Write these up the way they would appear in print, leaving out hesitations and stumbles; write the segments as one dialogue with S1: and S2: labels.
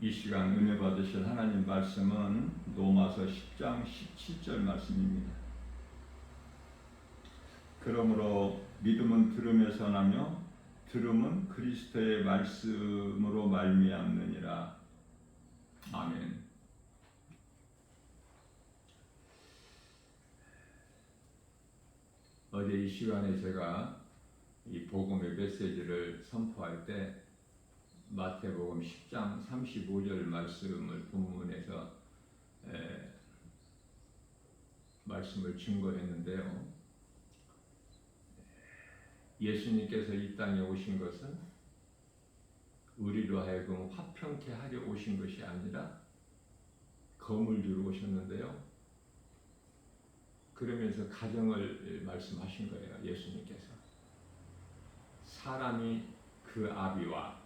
S1: 이 시간 은혜 받으실 하나님 말씀은 로마서 10장 17절 말씀입니다. 그러므로 믿음은 들음에서 나며 들음은 그리스도의 말씀으로 말미암느니라. 아멘. 어제 이 시간에 제가 이 복음의 메시지를 선포할 때 마태복음 10장 35절 말씀을 본문에서 말씀을 증거했는데요. 예수님께서 이 땅에 오신 것은 우리로 하여금 화평케 하려 오신 것이 아니라 검을 주러 오셨는데요. 그러면서 가정을 말씀하신 거예요. 예수님께서 사람이 그 아비와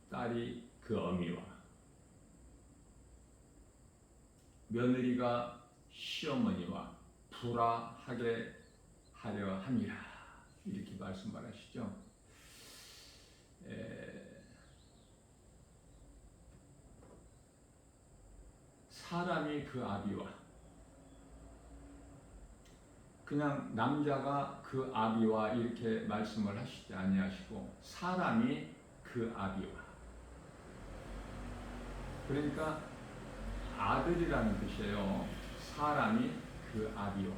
S1: 딸이 그 어미와 며느리가 시어머니와 불화하게 하려 함이라, 이렇게 말씀하시죠. 사람이 그 아비와, 그냥 남자가 그 아비와 이렇게 말씀을 하시지 아니하시고 사람이 그 아비와, 그러니까 아들이라는 뜻이에요. 사람이 그 아비와,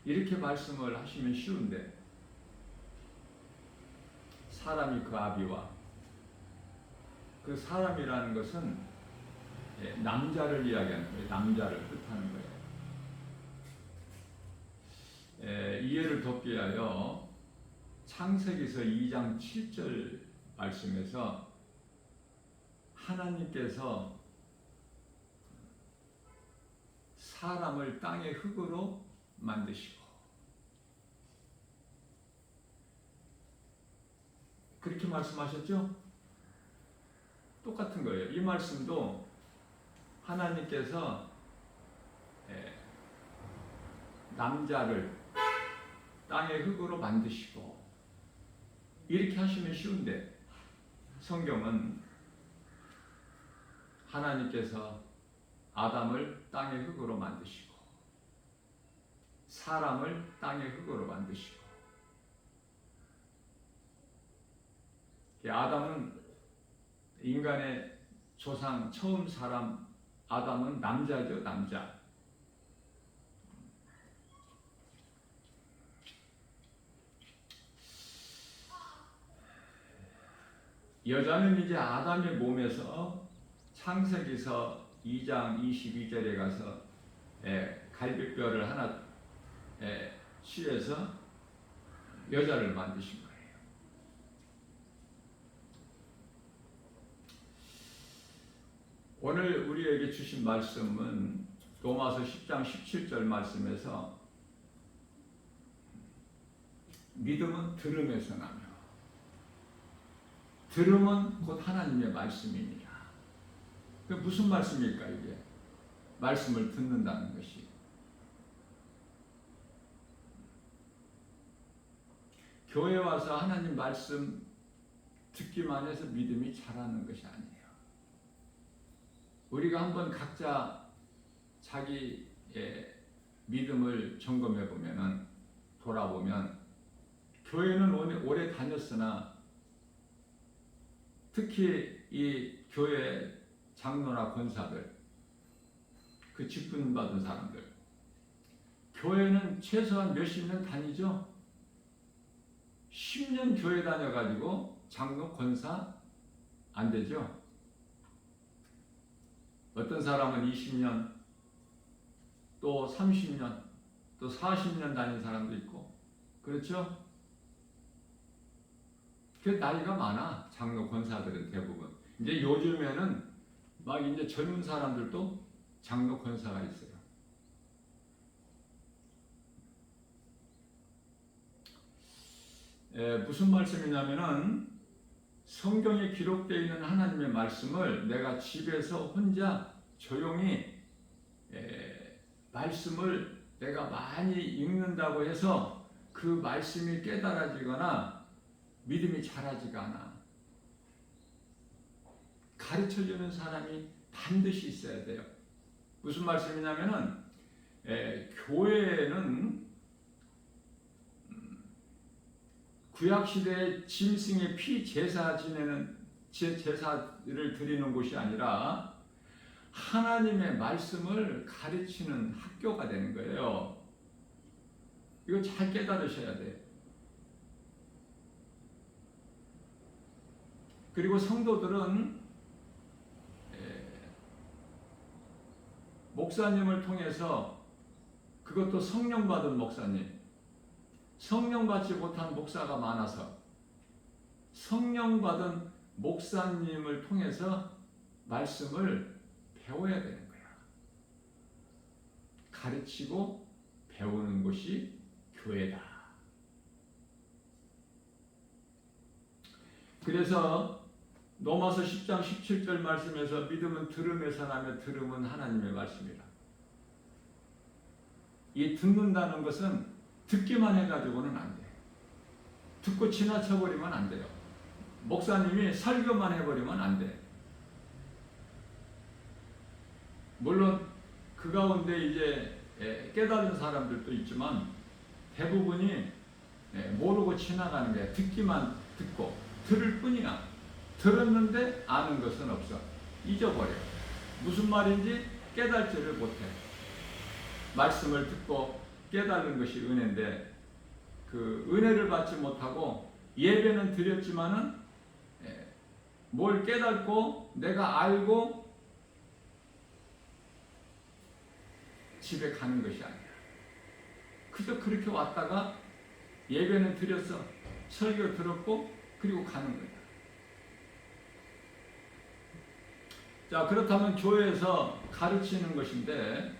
S1: 이렇게 말씀을 하시면 쉬운데 사람이 그 아비와, 그 사람이라는 것은 남자를 이야기하는 거예요. 남자를 뜻하는 거예요. 이해를 돕기 위하여 창세기서 2장 7절 말씀에서 하나님께서 사람을 땅의 흙으로 만드시고, 그렇게 말씀하셨죠? 똑같은 거예요. 이 말씀도 하나님께서 남자를 땅의 흙으로 만드시고, 이렇게 하시면 쉬운데 성경은 하나님께서 아담을 땅의 흙으로 만드시고 사람을 땅의 흙으로 만드시고, 아담은 인간의 조상 처음 사람 아담은 남자죠. 남자. 여자는 이제 아담의 몸에서 창세기서 2장 22절에 가서 갈비뼈를 하나 취해서 여자를 만드신 거예요. 오늘 우리에게 주신 말씀은 로마서 10장 17절 말씀에서 믿음은 들음에서 나며 들음은 곧 하나님의 말씀입니다. 그 무슨 말씀일까? 이게 말씀을 듣는다는 것이 교회 와서 하나님 말씀 듣기만 해서 믿음이 자라는 것이 아니에요. 우리가 한번 각자 자기의 믿음을 점검해 보면은, 돌아보면 교회는 오래 다녔으나 특히 이 교회 장로나 권사들, 그 직분 받은 사람들, 교회는 최소한 몇십 년 다니죠. 10년 교회 다녀가지고 장로 권사 안 되죠. 어떤 사람은 20년, 또 30년, 또 40년 다닌 사람도 있고, 그렇죠? 그 나이가 많아, 장로 권사들은 대부분. 이제 요즘에는 막 이제 젊은 사람들도 장로 권사가 있어요. 무슨 말씀이냐면은 성경에 기록되어 있는 하나님의 말씀을 내가 집에서 혼자 조용히 말씀을 내가 많이 읽는다고 해서 그 말씀이 깨달아지거나 믿음이 자라지가 않아. 가르쳐주는 사람이 반드시 있어야 돼요. 무슨 말씀이냐면은 교회는 구약시대의 짐승의 피 제사 지내는 제사를 드리는 곳이 아니라 하나님의 말씀을 가르치는 학교가 되는 거예요. 이거 잘 깨달으셔야 돼요. 그리고 성도들은 목사님을 통해서, 그것도 성령 받은 목사님, 성령 받지 못한 목사가 많아서 성령 받은 목사님을 통해서 말씀을 배워야 되는 거야. 가르치고 배우는 곳이 교회다. 그래서 로마서 10장 17절 말씀에서 믿음은 들음에서 나며 들음은 하나님의 말씀이라. 이 듣는다는 것은 듣기만 해가지고는 안 돼. 듣고 지나쳐버리면 안 돼요. 목사님이 설교만 해버리면 안 돼. 물론 그 가운데 이제 깨달은 사람들도 있지만 대부분이 모르고 지나가는 거야. 듣기만 듣고 들을 뿐이야. 들었는데 아는 것은 없어. 잊어버려. 무슨 말인지 깨달지를 못해. 말씀을 듣고 깨달은 것이 은혜인데 그 은혜를 받지 못하고 예배는 드렸지만은 뭘 깨닫고 내가 알고 집에 가는 것이 아니야. 그저 그렇게 왔다가 예배는 드렸어. 설교 들었고 그리고 가는 거야. 자, 그렇다면 교회에서 가르치는 것인데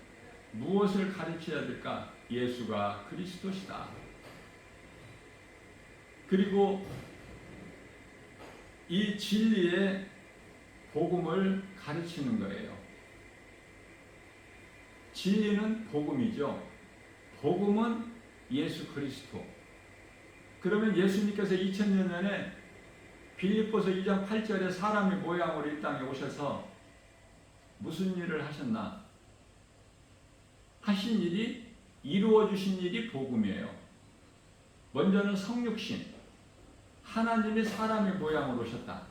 S1: 무엇을 가르쳐야 될까? 예수가 그리스도시다. 그리고 이 진리의 복음을 가르치는 거예요. 진리는 복음이죠. 복음은 예수 그리스도. 그러면 예수님께서 2000년 전에 빌립보서 2장 8절에 사람의 모양으로 이 땅에 오셔서 무슨 일을 하셨나? 하신 일이, 이루어 주신 일이 복음이에요. 먼저는 성육신, 하나님이 사람의 모양으로 오셨다.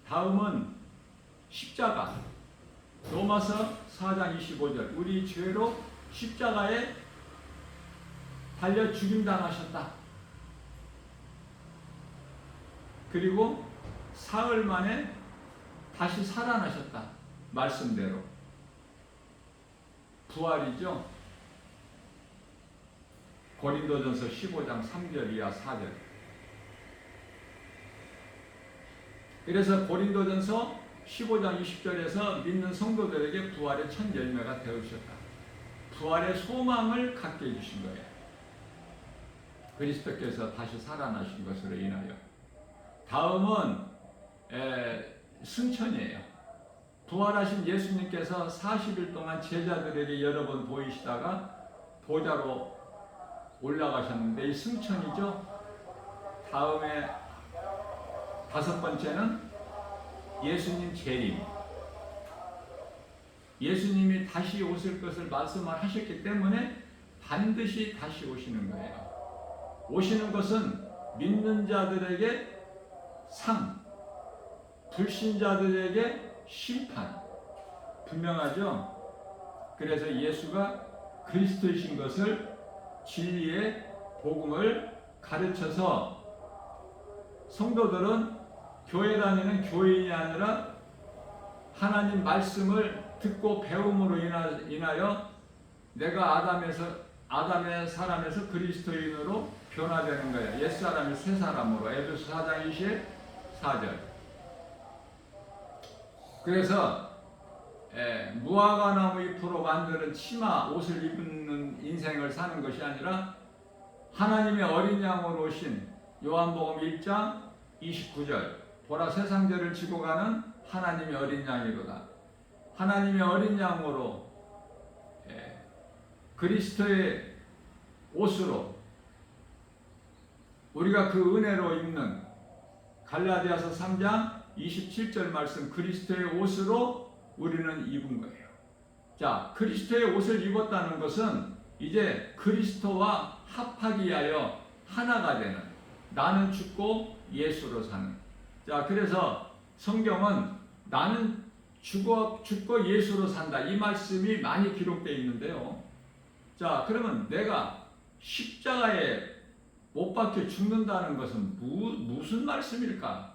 S1: 다음은 십자가, 로마서 4장 25절, 우리 죄로 십자가에 달려 죽임당하셨다. 그리고 사흘 만에 다시 살아나셨다. 말씀대로. 부활이죠. 고린도전서 15장 3절 이하 4절. 그래서 고린도전서 15장 20절에서 믿는 성도들에게 부활의 첫 열매가 되어주셨다. 부활의 소망을 갖게 해주신 거예요. 그리스도께서 다시 살아나신 것으로 인하여. 다음은 승천이에요. 부활하신 예수님께서 40일 동안 제자들에게 여러 번 보이시다가 보좌로 올라가셨는데 이 승천이죠. 다음에 다섯 번째는 예수님 재림. 예수님이 다시 오실 것을 말씀을 하셨기 때문에 반드시 다시 오시는 거예요. 오시는 것은 믿는 자들에게 상, 불신자들에게 심판. 분명하죠? 그래서 예수가 그리스도이신 것을 진리의 복음을 가르쳐서 성도들은 교회 다니는 교인이 아니라 하나님 말씀을 듣고 배움으로 인하여 내가 아담의 사람에서 그리스도인으로 변화되는 거예요. 옛사람이 새 사람으로. 에베소 4장 24절. 그래서 무화과나무 잎으로 만드는 치마, 옷을 입는 인생을 사는 것이 아니라 하나님의 어린 양으로 오신 요한복음 1장 29절. 보라 세상 죄를 지고 가는 하나님의 어린 양이로다. 하나님의 어린 양으로 그리스도의 옷으로 우리가 그 은혜로 입는 갈라디아서 3장 27절 말씀, 그리스도의 옷으로 우리는 입은 거예요. 자, 그리스도의 옷을 입었다는 것은 이제 그리스도와 합하기 위하여 하나가 되는, 나는 죽고 예수로 사는. 자, 그래서 성경은 나는 죽고 예수로 산다, 이 말씀이 많이 기록되어 있는데요. 자, 그러면 내가 십자가에 못 박혀 죽는다는 것은 무슨 말씀일까?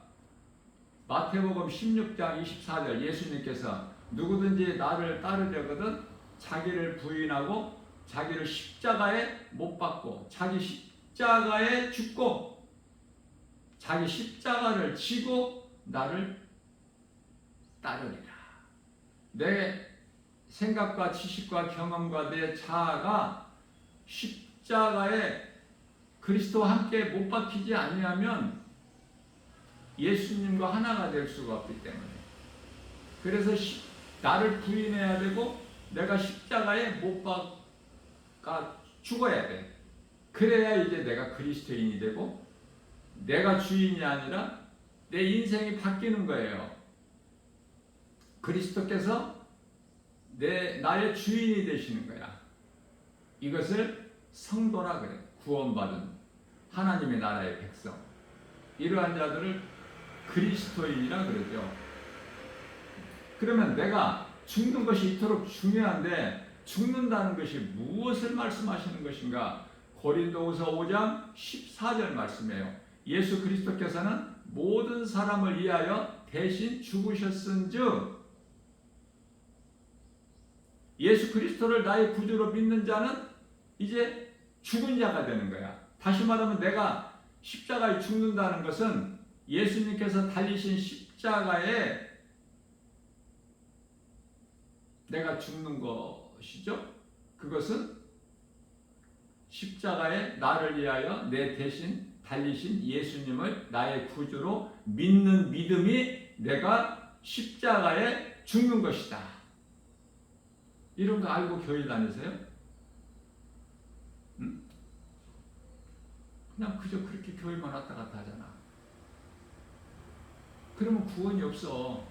S1: 마태복음 16장 24절, 예수님께서 누구든지 나를 따르려거든 자기를 부인하고 자기를 십자가에 못 박고 자기 십자가에 죽고 자기 십자가를 지고 나를 따르리라. 내 생각과 지식과 경험과 내 자아가 십자가에 그리스도와 함께 못 박히지 아니하면 예수님과 하나가 될 수가 없기 때문에, 그래서 나를 부인해야 되고 내가 십자가에 못 박아 죽어야 돼. 그래야 이제 내가 그리스도인이 되고 내가 주인이 아니라 내 인생이 바뀌는 거예요. 그리스도께서 나의 주인이 되시는 거야. 이것을 성도라 그래. 구원받은 하나님의 나라의 백성, 이러한 자들을 그리스도인이라 그러죠. 그러면 내가 죽는 것이 이토록 중요한데 죽는다는 것이 무엇을 말씀하시는 것인가? 고린도후서 5장 14절 말씀이에요. 예수 그리스도께서는 모든 사람을 위하여 대신 죽으셨은즉, 예수 그리스도를 나의 구주로 믿는 자는 이제 죽은 자가 되는 거야. 다시 말하면 내가 십자가에 죽는다는 것은 예수님께서 달리신 십자가에 내가 죽는 것이죠. 그것은 십자가에 나를 위하여 내 대신 달리신 예수님을 나의 구주로 믿는 믿음이 내가 십자가에 죽는 것이다. 이런 거 알고 교회 다니세요? 응? 그냥 그저 그렇게 교회만 왔다 갔다 하잖아. 그러면 구원이 없어.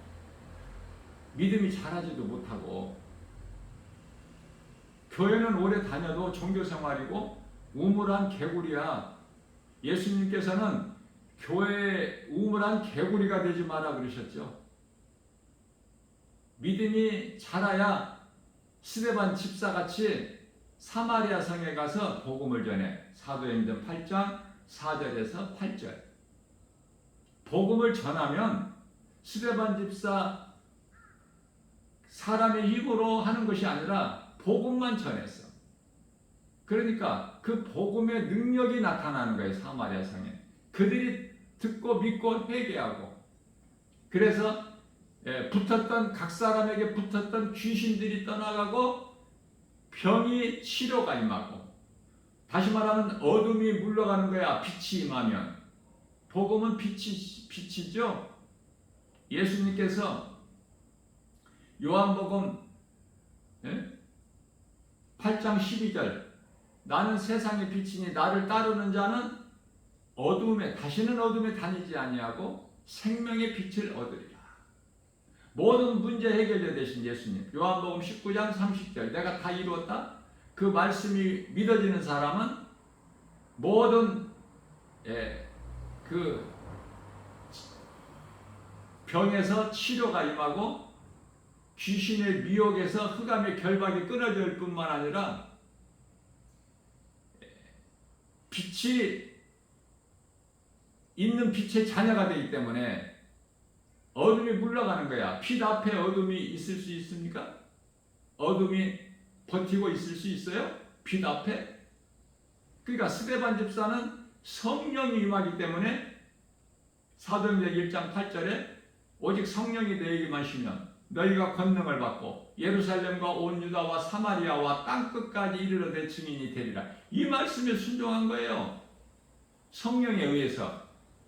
S1: 믿음이 자라지도 못하고. 교회는 오래 다녀도 종교생활이고 우물한 개구리야. 예수님께서는 교회에 우물한 개구리가 되지 마라 그러셨죠. 믿음이 자라야 스데반 집사같이 사마리아 성에 가서 복음을 전해. 사도행전 8장 4절에서 8절. 복음을 전하면 스데반 집사 사람의 힘으로 하는 것이 아니라 복음만 전했어. 그러니까 그 복음의 능력이 나타나는 거예요. 사마리아 성에. 그들이 듣고 믿고 회개하고. 그래서 각 사람에게 붙었던 귀신들이 떠나가고 병이 치료가 임하고, 다시 말하면 어둠이 물러가는 거야. 빛이 임하면. 복음은 빛이죠. 예수님께서 요한복음 8장 12절, 나는 세상의 빛이니 나를 따르는 자는 다시는 어둠에 다니지 아니하고 생명의 빛을 얻으리라. 모든 문제 해결자 되신 예수님. 요한복음 19장 30절, 내가 다 이루었다. 그 말씀이 믿어지는 사람은 모든 그 병에서 치료가 임하고 귀신의 미혹에서 흑암의 결박이 끊어질 뿐만 아니라 빛이 있는 빛의 자녀가 되기 때문에 어둠이 물러가는 거야. 빛 앞에 어둠이 있을 수 있습니까? 어둠이 버티고 있을 수 있어요? 빛 앞에? 그러니까 스데반 집사는 성령이 임하기 때문에 사도행전 1장 8절에 오직 성령이 너희에게만 쉬면 너희가 권능을 받고 예루살렘과 온 유다와 사마리아와 땅끝까지 이르러 내 증인이 되리라. 이 말씀에 순종한 거예요. 성령에 의해서.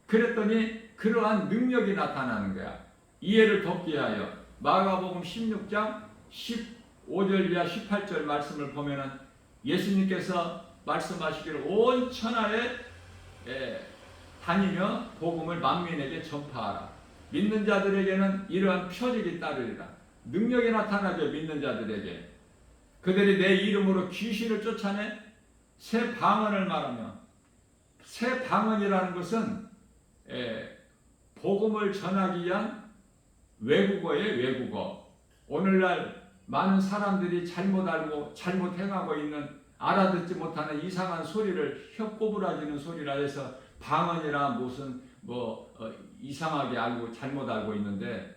S1: 그랬더니 그러한 능력이 나타나는 거야. 이해를 돕기 위하여 마가복음 16장 15절 이하 18절 말씀을 보면은 예수님께서 말씀하시기를 온 천하에 다니며 복음을 만민에게 전파하라. 믿는 자들에게는 이러한 표적이 따르리라. 능력이 나타나죠. 믿는 자들에게. 그들이 내 이름으로 귀신을 쫓아내 새 방언을 말하며, 새 방언이라는 것은 복음을 전하기 위한 외국어예요. 외국어. 오늘날 많은 사람들이 잘못 알고 잘못 행하고 있는, 알아듣지 못하는 이상한 소리를, 혀 꼬부라지는 소리라 해서 방언이라 무슨 이상하게 알고 잘못 알고 있는데,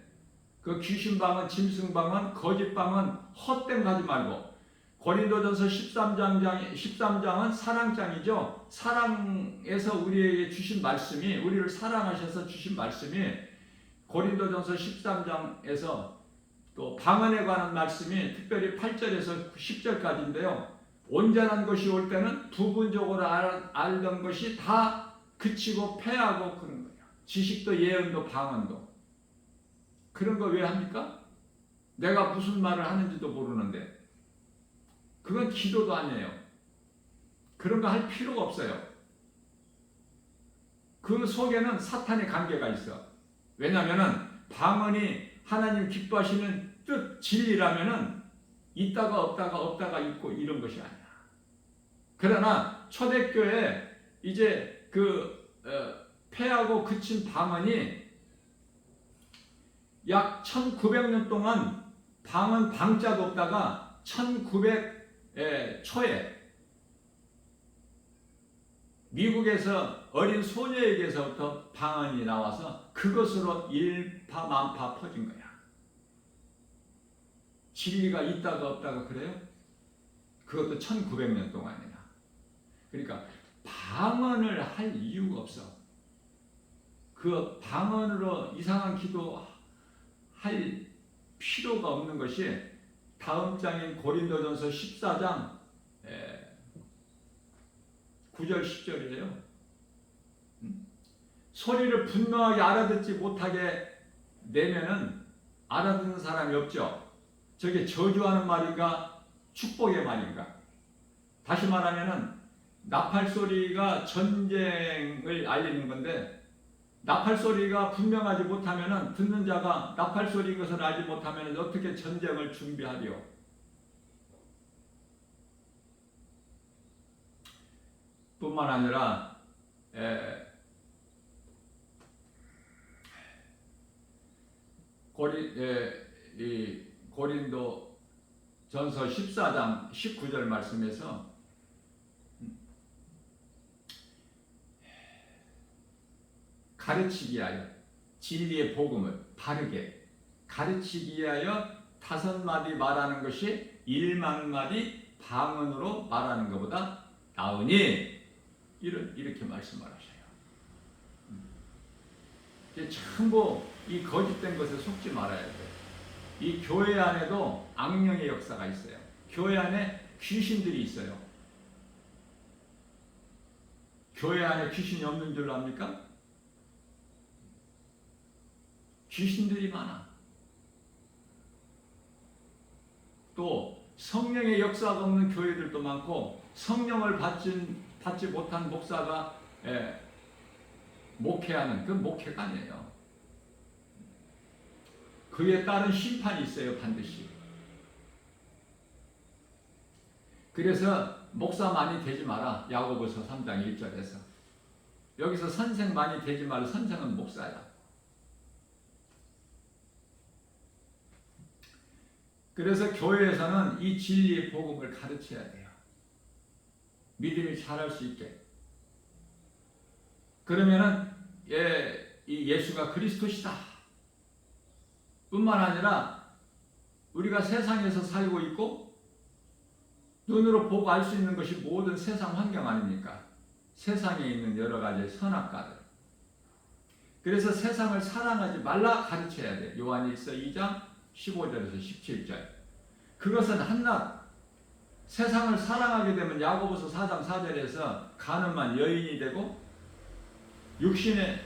S1: 그 귀신 방언, 짐승 방언, 거짓 방언, 헛된 거 하지 말고, 고린도전서 13장은 사랑장이죠. 사랑에서 우리에게 주신 말씀이, 우리를 사랑하셔서 주신 말씀이 고린도전서 13장에서 또 방언에 관한 말씀이 특별히 8절에서 10절까지인데요. 온전한 것이 올 때는 부분적으로 알던 것이 다 그치고 패하고 그런 거예요. 지식도 예언도 방언도. 그런 거 왜 합니까? 내가 무슨 말을 하는지도 모르는데. 그건 기도도 아니에요. 그런 거 할 필요가 없어요. 그 속에는 사탄의 관계가 있어. 왜냐하면 방언이 하나님 기뻐하시는 뜻, 진리라면은 있다가 없다가 있고 이런 것이 아니야. 그러나 초대교회 이제 패하고 그친 방언이 약 1900년 동안 방언 방자도 없다가 1900 초에 미국에서 어린 소녀에게서부터 방언이 나와서 그것으로 일파만파 퍼진 거야. 진리가 있다가 없다가 그래요? 그것도 1900년 동안이야. 그러니까 방언을 할 이유가 없어. 그 방언으로 이상한 기도 할 필요가 없는 것이 다음 장인 고린도전서 14장 9절 10절이에요. 소리를 분명하게 알아듣지 못하게 내면은 알아듣는 사람이 없죠. 저게 저주하는 말인가 축복의 말인가. 다시 말하면은 나팔 소리가 전쟁을 알리는 건데, 나팔 소리가 분명하지 못하면은 듣는 자가 나팔 소리인 것을 알지 못하면은 어떻게 전쟁을 준비하리요? 뿐만 아니라 고린도 전서 14장 19절 말씀에서 가르치기 위하여 진리의 복음을 바르게 가르치기 위하여 5마디 말하는 것이 100,000마디 방언으로 말하는 것보다 나으니, 이렇게 말씀을 하셔요. 전부 이 거짓된 것에 속지 말아야 돼요. 이 교회 안에도 악령의 역사가 있어요. 교회 안에 귀신들이 있어요. 교회 안에 귀신이 없는 줄 압니까? 귀신들이 많아. 또 성령의 역사가 없는 교회들도 많고, 성령을 받지 못한 목사가 목회하는, 그 목회가 아니에요. 그에 따른 심판이 있어요. 반드시. 그래서 목사 많이 되지 마라. 야고보서 3장 1절에서. 여기서 선생 많이 되지 마라. 선생은 목사야. 그래서 교회에서는 이 진리의 복음을 가르쳐야 돼요. 믿음이 자랄 수 있게. 그러면은 이 예수가 그리스도시다 뿐만 아니라 우리가 세상에서 살고 있고 눈으로 보고 알 수 있는 것이 모든 세상 환경 아닙니까? 세상에 있는 여러 가지 선악과들. 그래서 세상을 사랑하지 말라 가르쳐야 돼. 요한일서 2장 15절에서 17절. 그것은 한낱 세상을 사랑하게 되면 야고보서 4장 4절에서 가늠한 여인이 되고, 육신의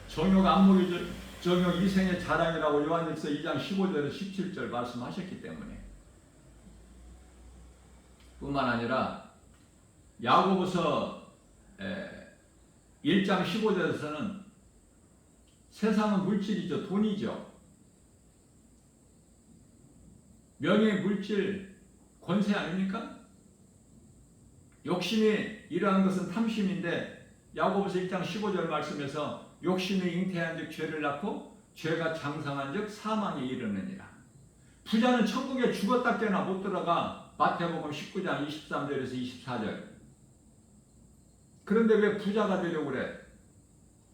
S1: 정욕 안목이 정욕 이생의 자랑이라고 요한일서 2장 15절에서 17절 말씀하셨기 때문에 뿐만 아니라 야고보서 1장 15절에서는 세상은 물질이죠. 돈이죠. 명예, 물질, 권세 아닙니까? 욕심이 이러한 것은 탐심인데 야고보서 1장 15절 말씀에서 욕심이 잉태한 즉 죄를 낳고 죄가 장성한 즉 사망에 이르느니라. 부자는 천국에 죽었다 깨나 못 들어가. 마태복음 19장 23절에서 24절. 그런데 왜 부자가 되려고 그래?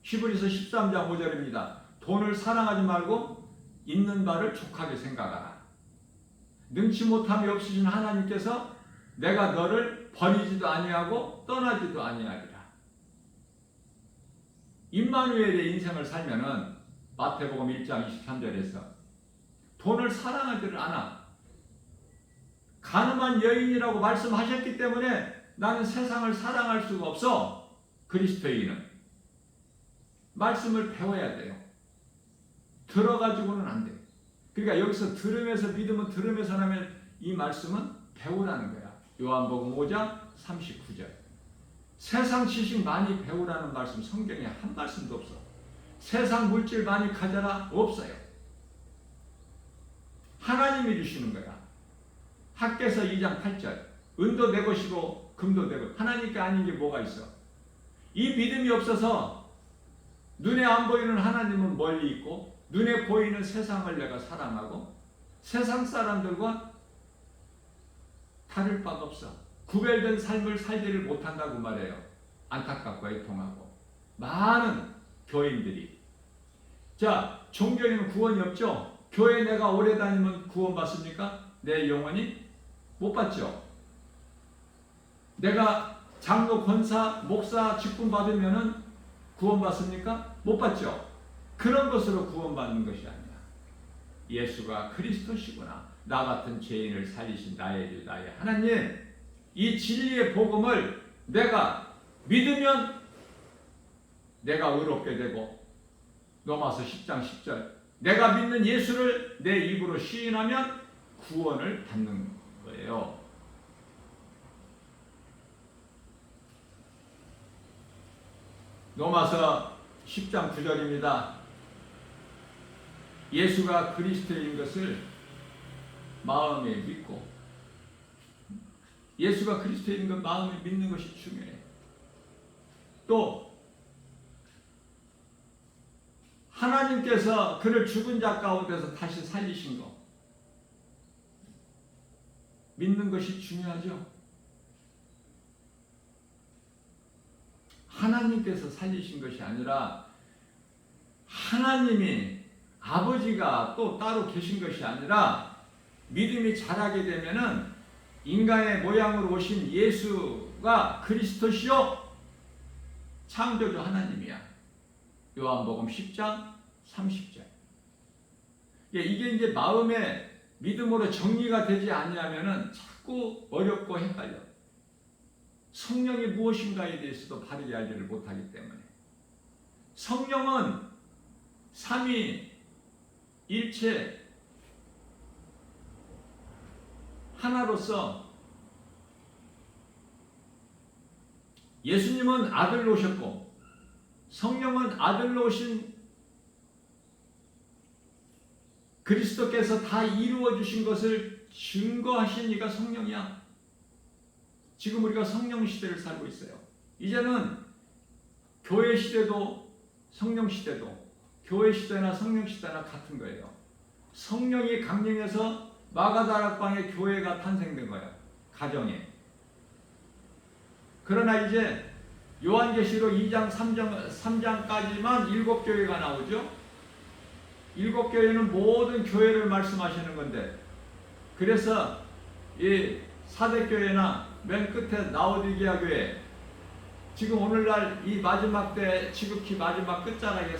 S1: 히브리서 13장 5절입니다. 돈을 사랑하지 말고 있는 바를 족하게 생각하라. 능치 못함이 없으신 하나님께서 내가 너를 버리지도 아니하고 떠나지도 아니하리라. 임마누엘의 인생을 살면은 마태복음 1장 23절에서 돈을 사랑하지를 않아. 가늠한 여인이라고 말씀하셨기 때문에 나는 세상을 사랑할 수가 없어. 그리스도인은 말씀을 배워야 돼요. 들어가지고는 안 돼. 그러니까 여기서 들으면서 믿으면 들으면서 하면 이 말씀은 배우라는 거야. 요한복음 5장 39절. 세상 지식 많이 배우라는 말씀 성경에 한 말씀도 없어. 세상 물질 많이 가져라 없어요. 하나님이 주시는 거야. 학개서 2장 8절. 은도 내 것이고 금도 내 것. 하나님께 아닌 게 뭐가 있어? 이 믿음이 없어서 눈에 안 보이는 하나님은 멀리 있고 눈에 보이는 세상을 내가 사랑하고 세상 사람들과 다를 바가 없어. 구별된 삶을 살지를 못한다고 말해요. 안타깝고 애통하고 많은 교인들이. 자, 종교에는 구원이 없죠. 교회 내가 오래 다니면 구원 받습니까? 내 영혼이 못 받죠. 내가 장로, 권사, 목사 직분 받으면은 구원 받습니까? 못 받죠. 그런 것으로 구원 받는 것이 아니야. 예수가 그리스도시구나. 나 같은 죄인을 살리신 나의 주 나의 하나님, 이 진리의 복음을 내가 믿으면 내가 의롭게 되고, 로마서 10장 10절, 내가 믿는 예수를 내 입으로 시인하면 구원을 받는 거예요. 로마서 10장 9절입니다. 예수가 그리스도인 것을 마음에 믿고, 예수가 그리스도인 것 마음에 믿는 것이 중요해. 또 하나님께서 그를 죽은 자 가운데서 다시 살리신 것 믿는 것이 중요하죠. 하나님께서 살리신 것이 아니라 하나님이 아버지가 또 따로 계신 것이 아니라 믿음이 자라게 되면은 인간의 모양으로 오신 예수가 그리스도시요 창조주 하나님이야. 요한복음 10장 30절. 이게 이제 마음의 믿음으로 정리가 되지 아니하면은 자꾸 어렵고 헷갈려. 성령이 무엇인가에 대해서도 바르게 알지를 못하기 때문에. 성령은 삼위일체 하나로서 예수님은 아들로 오셨고 성령은 아들로 오신 그리스도께서 다 이루어 주신 것을 증거하신 이가 성령이야. 지금 우리가 성령 시대를 살고 있어요. 이제는 교회 시대도 성령 시대도 교회 시대나 성령 시대나 같은 거예요. 성령이 강림해서 마가다락방에 교회가 탄생된 거예요. 가정에. 그러나 이제 요한계시록 2장 3장까지만 7교회가 나오죠. 7교회는 모든 교회를 말씀하시는 건데, 그래서 이 사대교회나 맨 끝에 라오디게아 교회, 지금 오늘날 이 마지막 때 지극히 마지막 끝자락에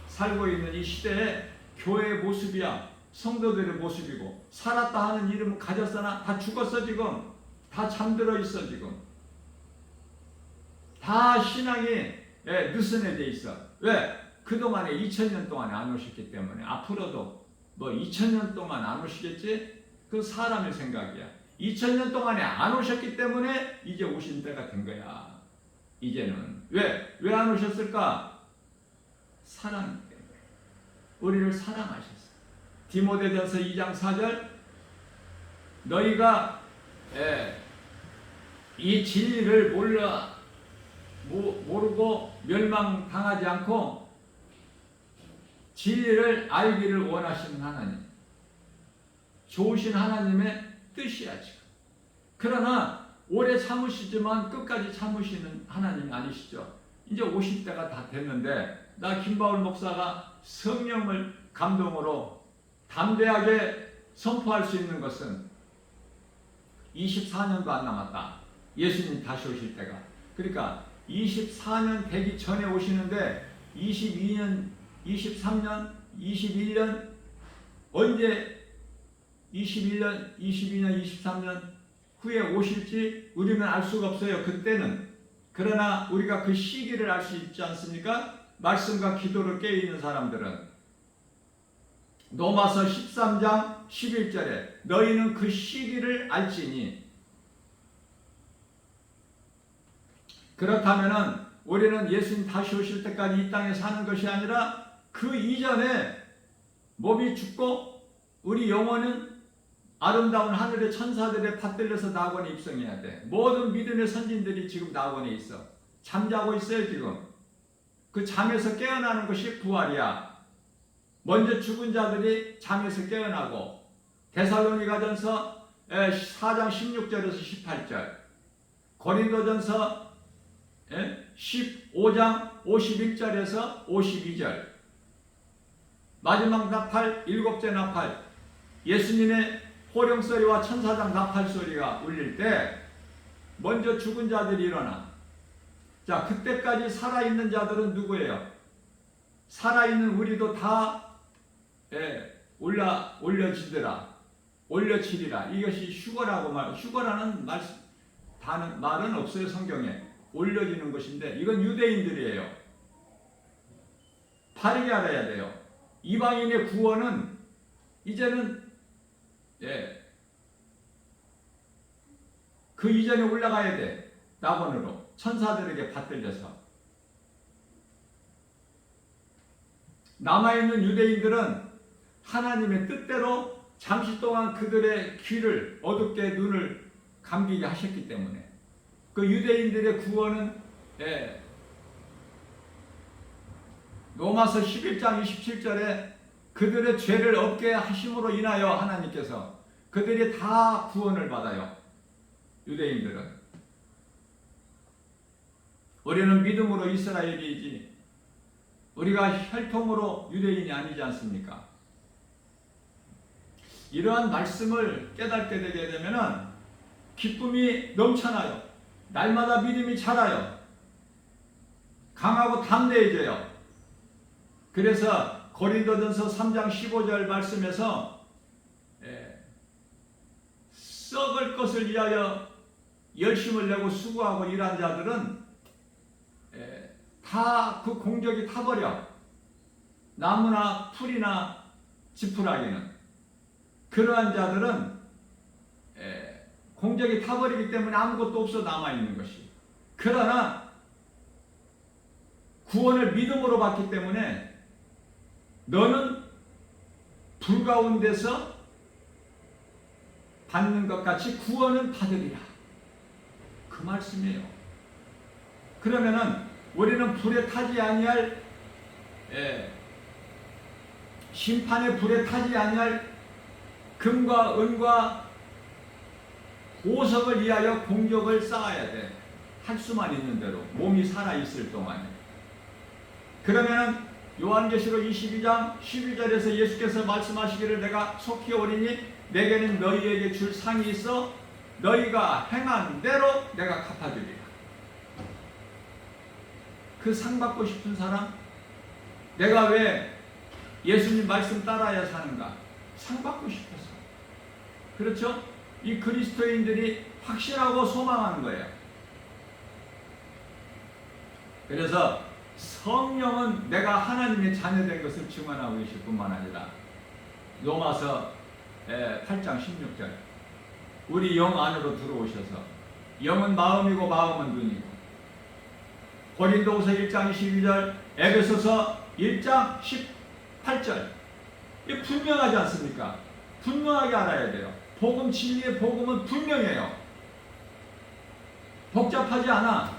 S1: 살고 있는 이 시대에 교회의 모습이야. 성도들의 모습이고, 살았다 하는 이름은 가졌으나 다 죽었어. 지금 다 잠들어 있어. 지금 다 신앙이 느슨해져 있어. 왜? 그동안에 2000년 동안에 안 오셨기 때문에. 앞으로도 뭐 2000년 동안 안 오시겠지? 그 사람의 생각이야. 2000년 동안에 안 오셨기 때문에 이제 오신 때가 된 거야. 이제는. 왜 안 오셨을까? 사랑 때문에. 우리를 사랑하셨어. 디모데전서 2장 4절 너희가 이 진리를 모르고 멸망당하지 않고 진리를 알기를 원하시는 하나님, 좋으신 하나님의 뜻이야 지금. 그러나 오래 참으시지만 끝까지 참으시는 하나님이 아니시죠. 이제 50대가 다 됐는데 나 김바울 목사가 성령을 감동으로 담대하게 선포할 수 있는 것은 24년도 안 남았다. 예수님 다시 오실 때가. 그러니까 24년 되기 전에 오시는데 22년, 23년, 21년 언제 21년, 22년, 23년 후에 오실지 우리는 알 수가 없어요. 그때는. 그러나 우리가 그 시기를 알 수 있지 않습니까? 말씀과 기도를 깨어있는 사람들은 로마서 13장 11절에 너희는 그 시기를 알지니. 그렇다면 우리는 예수님 다시 오실 때까지 이 땅에 사는 것이 아니라 그 이전에 몸이 죽고 우리 영혼은 아름다운 하늘의 천사들의 받들려서 낙원에 입성해야 돼. 모든 믿음의 선진들이 지금 낙원에 있어. 잠자고 있어요 지금. 그 잠에서 깨어나는 것이 부활이야. 먼저 죽은 자들이 잠에서 깨어나고 데살로니가전서 4장 16절에서 18절 고린도전서 15장 51절에서 52절 마지막 나팔, 일곱째 나팔, 예수님의 호령소리와 천사장 나팔소리가 울릴 때 먼저 죽은 자들이 일어나. 자, 그때까지 살아있는 자들은 누구예요? 살아있는 우리도 다 올려지더라. 올려치리라. 이것이 휴거라고 휴거라는 말은 없어요 성경에. 올려지는 것인데 이건 유대인들이에요. 바르게 알아야 돼요. 이방인의 구원은 이제는 그 이전에 올라가야 돼. 낙원으로 천사들에게 받들려서. 남아있는 유대인들은 하나님의 뜻대로 잠시 동안 그들의 귀를 어둡게 눈을 감기게 하셨기 때문에 그 유대인들의 구원은 로마서 11장 27절에 그들의 죄를 없게 하심으로 인하여 하나님께서 그들이 다 구원을 받아요. 유대인들은. 우리는 믿음으로 이스라엘이지 우리가 혈통으로 유대인이 아니지 않습니까? 이러한 말씀을 깨닫게 되게 되면은 기쁨이 넘쳐나요. 날마다 믿음이 자라요. 강하고 담대해져요. 그래서 고린도전서 3장 15절 말씀에서 썩을 것을 위하여 열심을 내고 수고하고 일한 자들은 다 그 공적이 타버려. 나무나 풀이나 지푸라기는. 그러한 자들은 공적이 타버리기 때문에 아무것도 없어 남아있는 것이. 그러나 구원을 믿음으로 받기 때문에 너는 불 가운데서 받는 것 같이 구원은 받으리라. 그 말씀이에요. 그러면은 우리는 불에 타지 아니할 심판의 불에 타지 아니할 금과 은과 보석을 위하여 공적을 쌓아야 돼. 할 수만 있는 대로 몸이 살아있을 동안에. 그러면은 요한계시록 22장 12절에서 예수께서 말씀하시기를 내가 속히 오리니 내게는 너희에게 줄 상이 있어 너희가 행한 대로 내가 갚아주리라. 그 상 받고 싶은 사람? 내가 왜 예수님 말씀 따라야 사는가? 상 받고 싶어서. 그렇죠? 이 그리스도인들이 확신하고 소망하는 거예요. 그래서 성령은 내가 하나님의 자녀된 것을 증언하고 계실 뿐만 아니라 로마서 8장 16절 우리 영 안으로 들어오셔서 영은 마음이고 마음은 눈이고 고린도후서 1장 22절 에베소서 1장 18절 이 분명하지 않습니까? 분명하게 알아야 돼요. 복음 진리의 복음은 분명해요. 복잡하지 않아.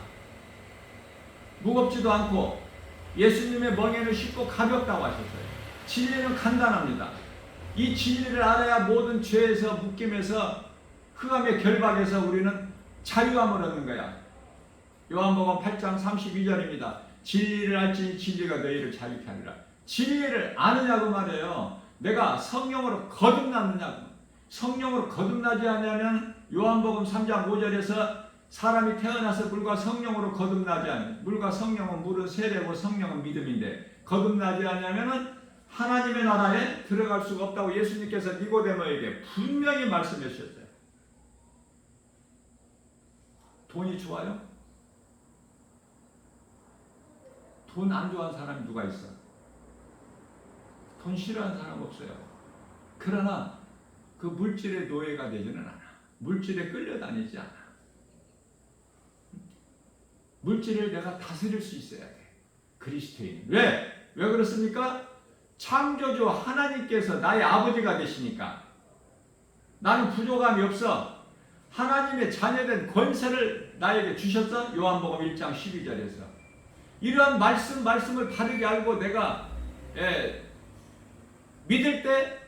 S1: 무겁지도 않고 예수님의 멍에는 쉽고 가볍다고 하셨어요. 진리는 간단합니다. 이 진리를 알아야 모든 죄에서 묶임에서 흑암의 결박에서 우리는 자유함을 얻는 거야. 요한복음 8장 32절입니다. 진리를 알지니 진리가 너희를 자유케 하리라. 진리를 아느냐고 말해요. 내가 성령으로 거듭났느냐고. 성령으로 거듭나지 않으면 요한복음 3장 5절에서 사람이 태어나서 물과 성령으로 거듭나지 않으면, 물과 성령은 물은 세례고 성령은 믿음인데 거듭나지 않으면 하나님의 나라에 들어갈 수가 없다고 예수님께서 니고데모에게 분명히 말씀하셨어요. 돈이 좋아요? 돈 안 좋아하는 사람이 누가 있어? 돈 싫어하는 사람 없어요. 그러나 그 물질의 노예가 되지는 않아. 물질에 끌려다니지 않아. 물질을 내가 다스릴 수 있어야 돼. 그리스도인. 왜? 왜 그렇습니까? 창조주 하나님께서 나의 아버지가 되시니까. 나는 부족함이 없어. 하나님의 자녀된 권세를 나에게 주셨어. 요한복음 1장 12절에서. 이러한 말씀을 바르게 알고 내가 믿을 때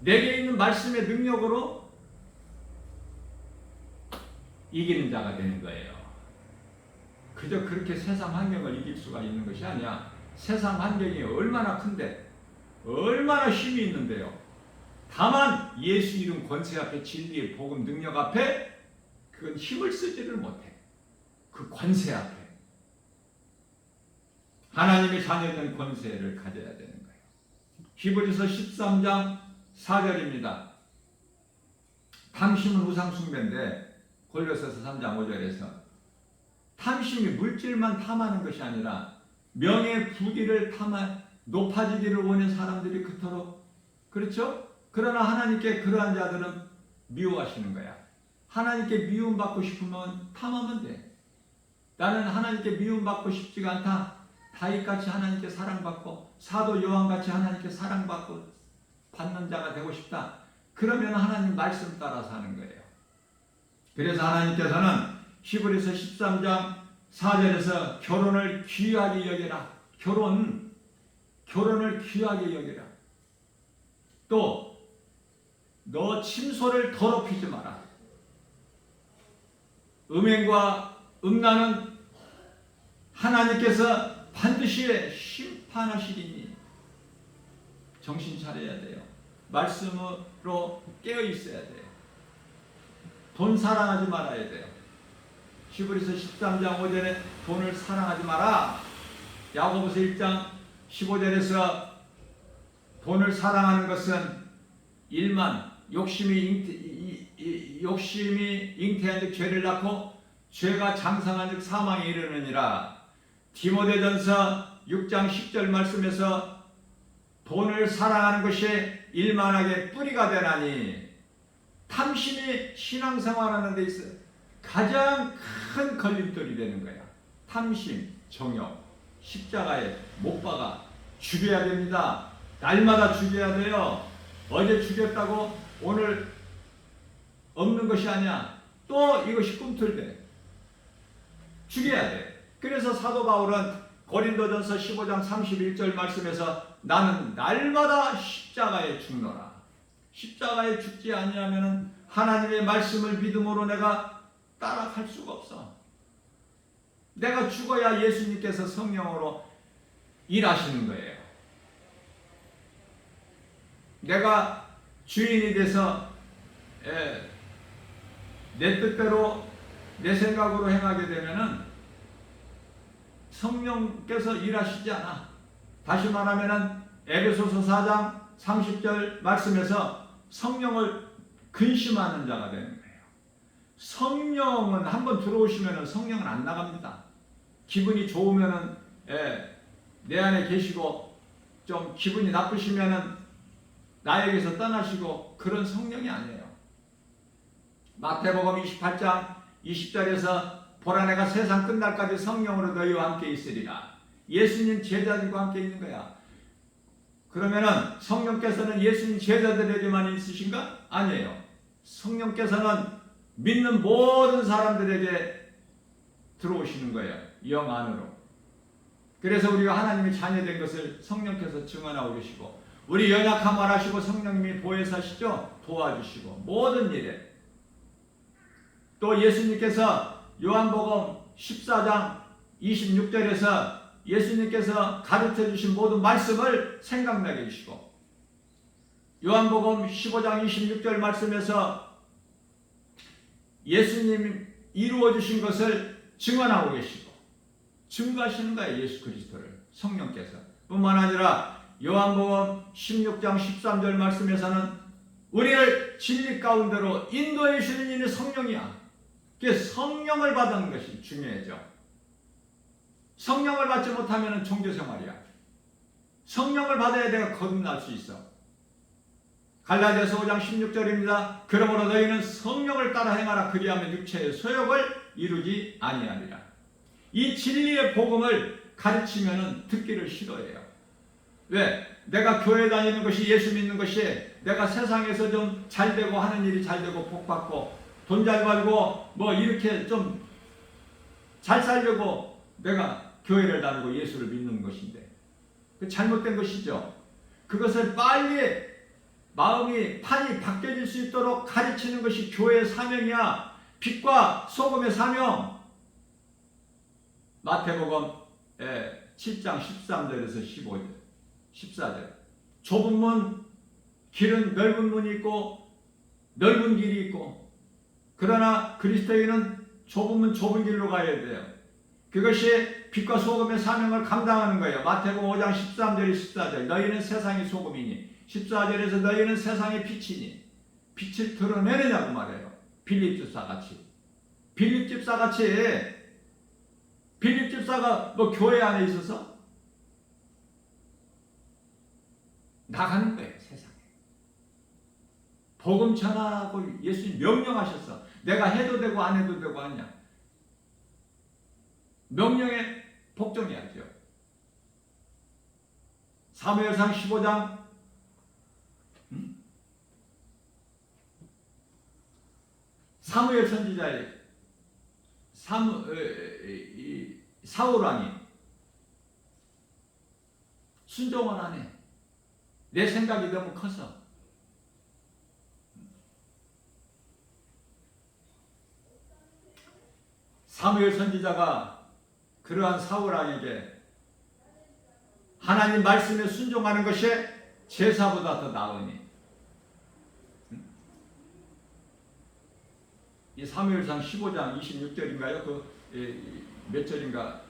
S1: 내게 있는 말씀의 능력으로 이기는 자가 되는 거예요. 그저 그렇게 세상 환경을 이길 수가 있는 것이 아니야. 세상 환경이 얼마나 큰데, 얼마나 힘이 있는데요. 다만 예수 이름 권세 앞에 진리의 복음 능력 앞에 그건 힘을 쓰지를 못해. 그 권세 앞에 하나님의 자녀된 권세를 가져야 되는 거예요. 히브리서 13장 4절입니다. 탐심은 우상 숭배인데 골로새서 3장 5절에서 탐심이 물질만 탐하는 것이 아니라 명예 부귀를 높아지기를 원하는 사람들이 그토록 그렇죠? 그러나 하나님께 그러한 자들은 미워하시는 거야. 하나님께 미움받고 싶으면 탐하면 돼. 나는 하나님께 미움받고 싶지가 않다. 다윗같이 하나님께 사랑받고 사도 요한같이 하나님께 사랑받고 받는 자가 되고 싶다. 그러면 하나님 말씀 따라서 하는 거예요. 그래서 하나님께서는 히브리서 13장 4절에서 결혼을 귀하게 여겨라. 결혼을 귀하게 여겨라. 또 너 침소를 더럽히지 마라. 음행과 음란은 하나님께서 반드시 심판하시리니 정신 차려야 돼요. 말씀으로 깨어 있어야 돼요. 돈 사랑하지 말아야 돼요. 히브리서 13장 5절에 돈을 사랑하지 마라. 야고보서 1장 15절에서 돈을 사랑하는 것은 일만 욕심이 잉태한 즉 죄를 낳고 죄가 장성한 즉 사망에 이르느니라. 디모데전서 6장 10절 말씀에서 돈을 사랑하는 것이 일만하게 뿌리가 되나니 탐심이 신앙생활하는 데 있어 가장 큰 걸림돌이 되는 거야. 탐심, 정욕, 십자가에 못 박아 죽여야 됩니다. 날마다 죽여야 돼요. 어제 죽였다고 오늘 없는 것이 아니야. 또 이것이 꿈틀대. 죽여야 돼. 그래서 사도 바울은 고린도전서 15장 31절 말씀에서 나는 날마다 십자가에 죽노라. 십자가에 죽지 아니하면 하나님의 말씀을 믿음으로 내가 따라갈 수가 없어. 내가 죽어야 예수님께서 성령으로 일하시는 거예요. 내가 주인이 돼서 내 뜻대로 내 생각으로 행하게 되면은 성령께서 일하시지 않아. 다시 말하면은 에베소서 4장 30절 말씀에서 성령을 근심하는 자가 되는 거예요. 성령은 한번 들어오시면은 성령은 안 나갑니다. 기분이 좋으면은 내 안에 계시고 좀 기분이 나쁘시면은 나에게서 떠나시고 그런 성령이 아니에요. 마태복음 28장 20절에서 보라 내가 세상 끝날까지 성령으로 너희와 함께 있으리라. 예수님 제자들과 함께 있는 거야. 그러면은 성령께서는 예수님 제자들에게만 있으신가? 아니에요. 성령께서는 믿는 모든 사람들에게 들어오시는 거예요. 영 안으로. 그래서 우리가 하나님의 자녀된 것을 성령께서 증언하고 계시고, 우리 연약함을 아시고 성령님이 보혜사시죠? 도와주시고 모든 일에. 또 예수님께서 요한복음 14장 26절에서 예수님께서 가르쳐 주신 모든 말씀을 생각나게 해주시고, 요한복음 15장 26절 말씀에서 예수님이 이루어 주신 것을 증언하고 계시고 증거하시는 거예요. 예수 그리스도를 성령께서. 뿐만 아니라 요한복음 16장 13절 말씀에서는 우리를 진리 가운데로 인도해 주시는 이는 성령이야. 그 성령을 받는 것이 중요하죠. 성령을 받지 못하면 종교생활이야. 성령을 받아야 내가 거듭날 수 있어. 갈라디아서 5장 16절입니다. 그러므로 너희는 성령을 따라 행하라. 그리하면 육체의 소욕을 이루지 아니하리라. 이 진리의 복음을 가르치면 듣기를 싫어해요. 왜? 내가 교회 다니는 것이, 예수 믿는 것이, 내가 세상에서 좀 잘되고 하는 일이 잘되고 복받고 돈 잘 벌고 뭐 이렇게 좀 잘 살려고 내가 교회를 다니고 예수를 믿는 것인데, 그 잘못된 것이죠. 그것을 빨리 마음이 판이 바뀌어질 수 있도록 가르치는 것이 교회의 사명이야. 빛과 소금의 사명. 마태복음 7장 13절에서 15절 14절. 좁은 문, 길은 넓은 문이 있고 넓은 길이 있고, 그러나 그리스도인은 좁은 문 좁은 길로 가야 돼요. 그것이 빛과 소금의 사명을 감당하는 거예요. 마태복음 5장 13절 14절. 너희는 세상의 소금이니, 14절에서 너희는 세상의 빛이니, 빛을 드러내느냐고 말해요. 빌립 집사같이. 빌립 집사같이. 빌립 집사가 뭐 교회 안에 있어서 나가는 거예요. 세상에. 복음 전하고 예수님 명령하셨어. 내가 해도 되고 안 해도 되고 아니야. 명령에 복종해야죠. 사무엘상 15장 사무엘 선지자의 사울 왕이 순종을 안 해. 내 생각이 너무 커서. 사무엘 선지자가 그러한 사울 왕에게 하나님 말씀에 순종하는 것이 제사보다 더 나으니, 이 사무엘상 15장 26절인가요? 몇 절인가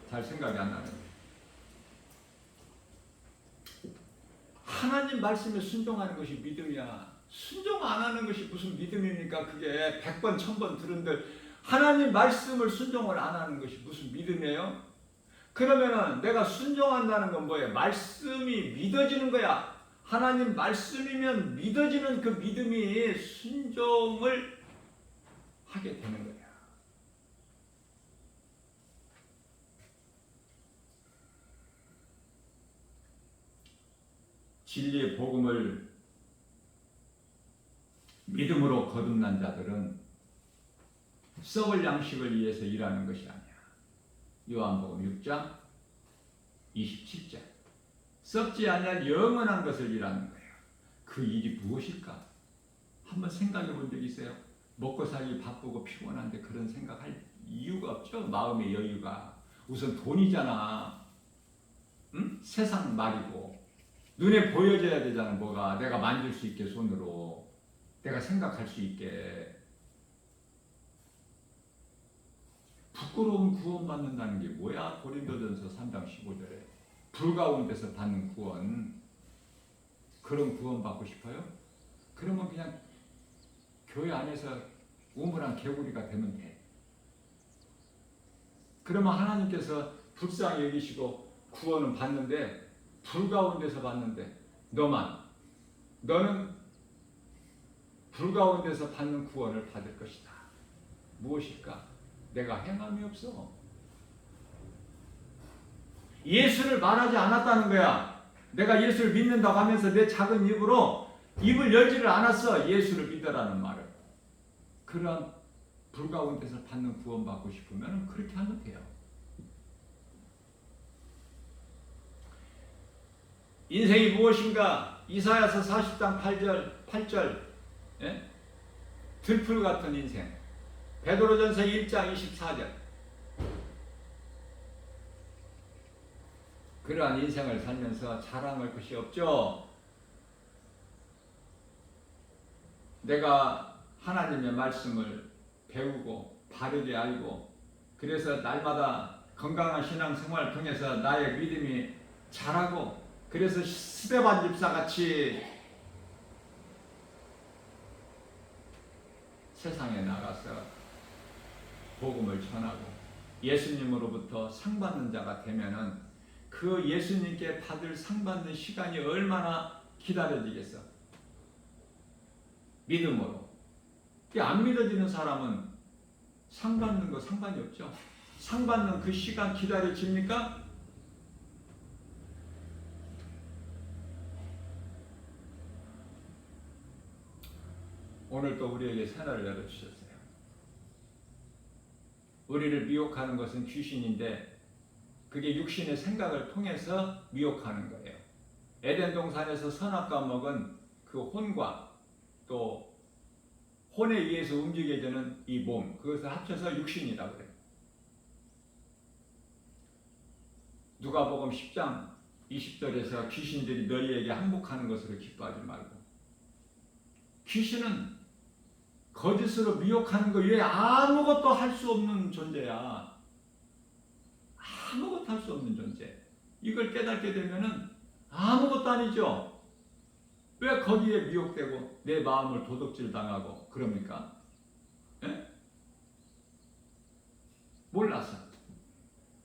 S1: 잘 생각이 안 나는데, 하나님 말씀에 순종하는 것이 믿음이야. 순종 안 하는 것이 무슨 믿음입니까? 그게 100번 1000번 들은들 하나님 말씀을 순종을 안 하는 것이 무슨 믿음이에요? 그러면은 내가 순종한다는 건 뭐예요? 말씀이 믿어지는 거야. 하나님 말씀이면 믿어지는 그 믿음이 순종을 하게 되는 거야. 진리의 복음을 믿음으로 거듭난 자들은 썩을 양식을 위해서 일하는 것이 아니야. 요한복음 6장 27절. 썩지 않을 영원한 것을 일하는 거예요. 그 일이 무엇일까? 한번 생각해 본 적 있어요? 먹고 살기 바쁘고 피곤한데 그런 생각할 이유가 없죠. 마음의 여유가. 우선 돈이잖아. 응? 세상 말이고. 눈에 보여져야 되잖아. 뭐가 내가 만질 수 있게 손으로, 내가 생각할 수 있게. 부끄러운 구원 받는다는 게 뭐야? 고린도전서 3장 15절에 불 가운데서 받는 구원. 그런 구원 받고 싶어요? 그러면 그냥 교회 안에서 우물한 개구리가 되면 돼. 그러면 하나님께서 불쌍히 여기시고 구원은 받는데, 불 가운데서 받는데 너는 불 가운데서 받는 구원을 받을 것이다. 무엇일까? 내가 행함이 없어. 예수를 말하지 않았다는 거야. 내가 예수를 믿는다고 하면서 내 작은 입으로 입을 열지를 않았어. 예수를 믿으라는 말을. 그러한 불 가운데서 받는 구원 받고 싶으면 그렇게 하면 돼요. 인생이 무엇인가? 이사야서 40장 8절 예? 들풀 같은 인생. 베드로전서 1장 24절. 그러한 인생을 살면서 자랑할 것이 없죠. 내가 하나님의 말씀을 배우고 바르게 알고 그래서 날마다 건강한 신앙생활을 통해서 나의 믿음이 자라고 그래서 스데반 집사같이 세상에 나가서 복음을 전하고 예수님으로부터 상 받는 자가 되면은 그 예수님께 받을 상 받는 시간이 얼마나 기다려지겠어? 믿음으로. 안 믿어지는 사람은 상 받는 거 상관이 없죠. 상 받는 그 시간 기다려집니까? 오늘 또 우리에게 새날을 열어주셨어요. 우리를 미혹하는 것은 귀신인데 그게 육신의 생각을 통해서 미혹하는 거예요. 에덴 동산에서 선악과 먹은 그 혼과 또 혼에 의해서 움직여지는 이 몸, 그것을 합쳐서 육신이라고 그래요. 누가복음 10장 20절에서 귀신들이 너희에게 항복하는 것으로 기뻐하지 말고, 귀신은 거짓으로 미혹하는 것 외에 아무것도 할 수 없는 존재야. 아무것도 할 수 없는 존재. 이걸 깨닫게 되면은 아무것도 아니죠. 왜 거기에 미혹되고 내 마음을 도둑질 당하고 그럽니까? 예? 몰라서.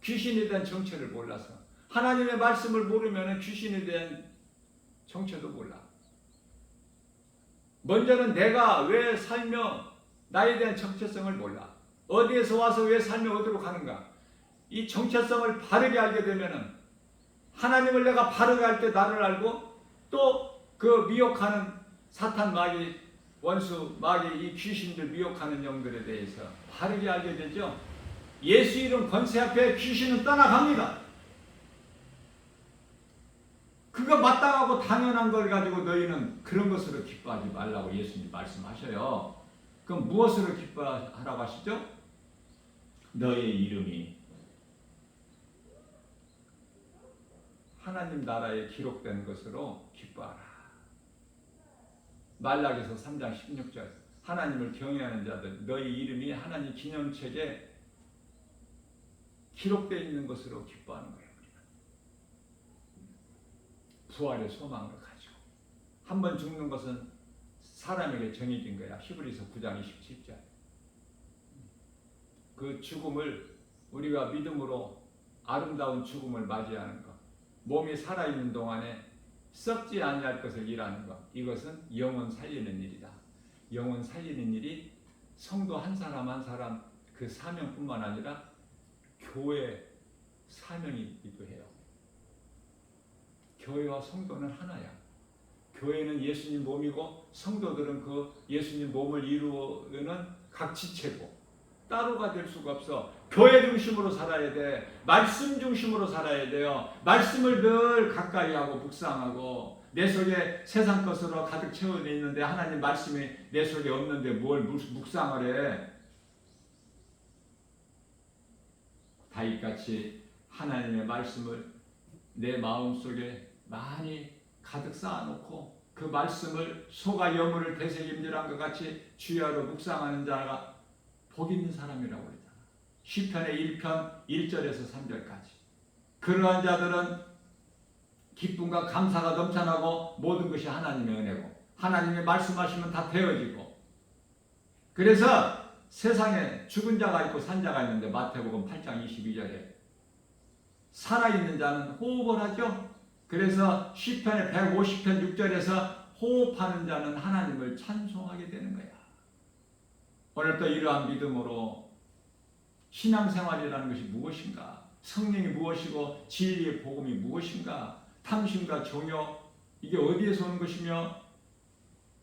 S1: 귀신에 대한 정체를 몰라서. 하나님의 말씀을 모르면 귀신에 대한 정체도 몰라. 먼저는 내가 왜 살며 나에 대한 정체성을 몰라. 어디에서 와서 왜 살며 어디로 가는가. 이 정체성을 바르게 알게 되면은 하나님을 내가 바르게 할 때 나를 알고 또 그 미혹하는 사탄 마귀 원수 마귀 이 귀신들 미혹하는 영들에 대해서 바르게 알게 되죠. 예수 이름 권세 앞에 귀신은 떠나갑니다. 그거 마땅하고 당연한 걸 가지고 너희는 그런 것으로 기뻐하지 말라고 예수님 말씀하셔요. 그럼 무엇으로 기뻐하라고 하시죠? 너의 이름이 하나님 나라에 기록된 것으로 기뻐하라. 말라기서 3장 16절 하나님을 경외하는 자들 너희 이름이 하나님 기념책에 기록되어 있는 것으로 기뻐하는 거예요. 부활의 소망을 가지고 한 번 죽는 것은 사람에게 정해진 거야. 히브리서 9장 27절 그 죽음을 우리가 믿음으로 아름다운 죽음을 맞이하는 것, 몸이 살아있는 동안에 썩지 아니할 것을 일하는 것, 이것은 영혼 살리는 일이다. 영혼 살리는 일이 성도 한 사람 한 사람 그 사명뿐만 아니라 교회 사명이기도 해요. 교회와 성도는 하나야. 교회는 예수님 몸이고 성도들은 그 예수님 몸을 이루는 각 지체고 따로가 될 수가 없어. 교회 중심으로 살아야 돼. 말씀 중심으로 살아야 돼요. 말씀을 늘 가까이 하고 묵상하고 내 속에 세상 것으로 가득 채워져 있는데 하나님 말씀이 내 속에 없는데 뭘 묵상을 해. 다윗같이 하나님의 말씀을 내 마음속에 많이 가득 쌓아놓고 그 말씀을 소가 여물을 되새김질한 것 같이 주야로 묵상하는 자가 복 있는 사람이라고 그러잖아. 시편의 1편 1절에서 3절까지. 그러한 자들은 기쁨과 감사가 넘쳐나고 모든 것이 하나님의 은혜고 하나님의 말씀하시면 다 되어지고. 그래서 세상에 죽은 자가 있고 산 자가 있는데 마태복음 8장 22절에 살아있는 자는 호흡을 하죠. 그래서 시편의 150편 6절에서 호흡하는 자는 하나님을 찬송하게 되는 거야. 오늘도 이러한 믿음으로 신앙생활이라는 것이 무엇인가? 성령이 무엇이고 진리의 복음이 무엇인가? 탐심과 정욕, 이게 어디에서 오는 것이며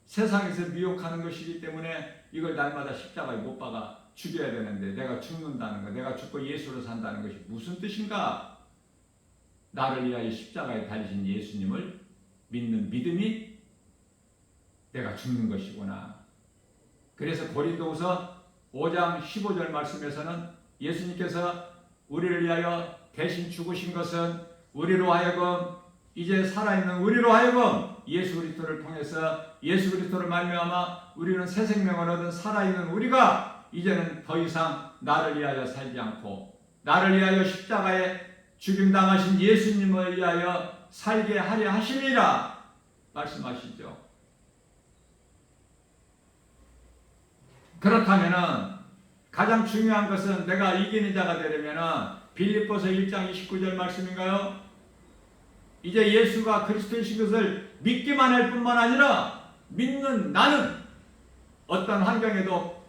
S1: 세상에서 미혹하는 것이기 때문에 이걸 날마다 십자가에 못 박아 죽여야 되는데 내가 죽는다는 것, 내가 죽고 예수로 산다는 것이 무슨 뜻인가? 나를 위하여 십자가에 달리신 예수님을 믿는 믿음이 내가 죽는 것이구나. 그래서 고린도후서 5장 15절 말씀에서는 예수님께서 우리를 위하여 대신 죽으신 것은 우리로 하여금 이제 살아있는 우리로 하여금 예수 그리스도를 통해서 예수 그리스도를 말미암아 우리는 새 생명을 얻은 살아있는 우리가 이제는 더 이상 나를 위하여 살지 않고 나를 위하여 십자가에 죽임당하신 예수님을 위하여 살게 하려 하심이라 말씀하시죠. 그렇다면 가장 중요한 것은 내가 이기는 자가 되려면 빌립보서 1장 29절 말씀인가요? 이제 예수가 그리스도이신 것을 믿기만 할 뿐만 아니라 믿는 나는 어떤 환경에도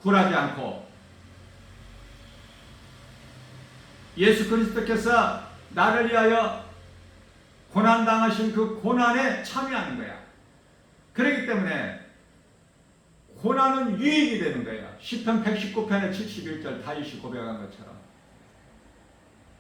S1: 굴하지 않고 예수 그리스도께서 나를 위하여 고난당하신 그 고난에 참여하는 거야. 그렇기 때문에 고난은 유익이 되는 거야. 시편 119편의 71절 다윗이 고백한 것처럼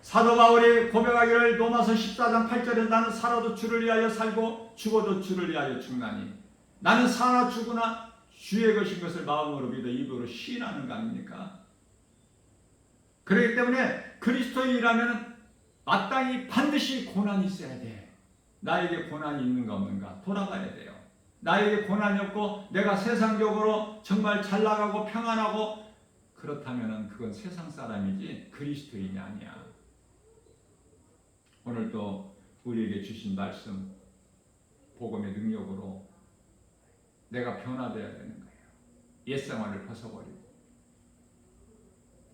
S1: 사도 바울이 고백하기를 로마서 14장 8절에 나는 살아도 주를 위하여 살고 죽어도 주를 위하여 죽나니 나는 사나 죽으나 주의 것인 것을 마음으로 믿어 입으로 시인하는 거 아닙니까? 그렇기 때문에 그리스도인이라면 마땅히 반드시 고난이 있어야 돼. 나에게 고난이 있는가 없는가 돌아가야 돼요. 나에게 고난이 없고 내가 세상적으로 정말 잘 나가고 평안하고 그렇다면 그건 세상 사람이지 그리스도인이 아니야. 오늘도 우리에게 주신 말씀 복음의 능력으로 내가 변화되어야 되는 거예요. 옛생활을 벗어버리고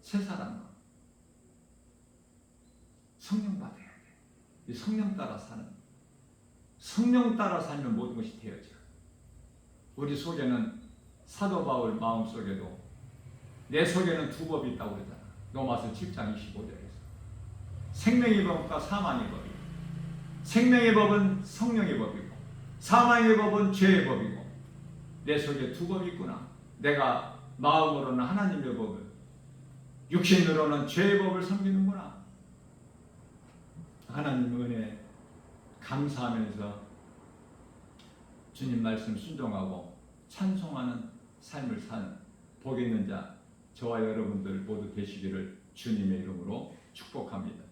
S1: 새 사람으로 성령 받아야 돼. 이 성령 따라 사는 성령 따라 살면 모든 것이 되어져. 우리 속에는 사도 바울 마음 속에도 내 속에는 두 법이 있다고 그러잖아. 로마서 7장 25절에서 생명의 법과 사망의 법이고 생명의 법은 성령의 법이고 사망의 법은 죄의 법이고 내 속에 두 법이 있구나. 내가 마음으로는 하나님의 법을 육신으로는 죄의 법을 섬기는구나. 하나님 은혜 감사하면서 주님 말씀 순종하고 찬송하는 삶을 산 복 있는 자 저와 여러분들 모두 되시기를 주님의 이름으로 축복합니다.